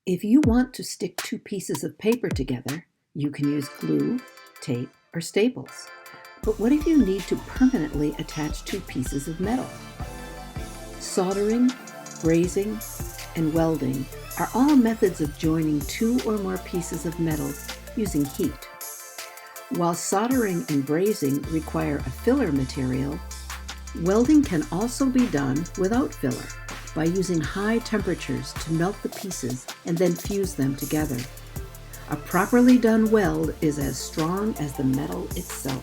If you want to stick two pieces of paper together, you can use glue, tape, or staples. But what if you need to permanently attach two pieces of metal? Soldering, brazing, and welding are all methods of joining two or more pieces of metal using heat. While soldering and brazing require a filler material, welding can also be done without filler by using high temperatures to melt the pieces and then fuse them together. A properly done weld is as strong as the metal itself.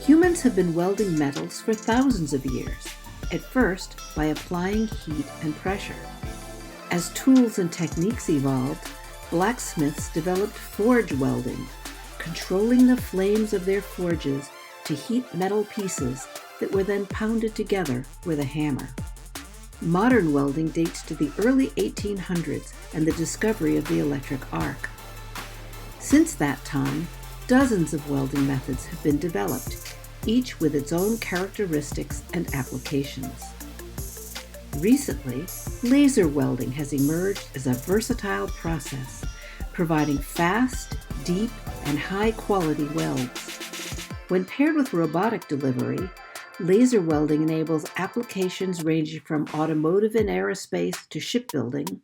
Humans have been welding metals for thousands of years, at first by applying heat and pressure. As tools and techniques evolved, blacksmiths developed forge welding, controlling the flames of their forges to heat metal pieces that were then pounded together with a hammer. Modern welding dates to the early 1800s and the discovery of the electric arc. Since that time, dozens of welding methods have been developed, each with its own characteristics and applications. Recently, laser welding has emerged as a versatile process, providing fast, deep, and high-quality welds. When paired with robotic delivery, laser welding enables applications ranging from automotive and aerospace to shipbuilding,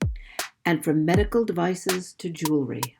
and from medical devices to jewelry.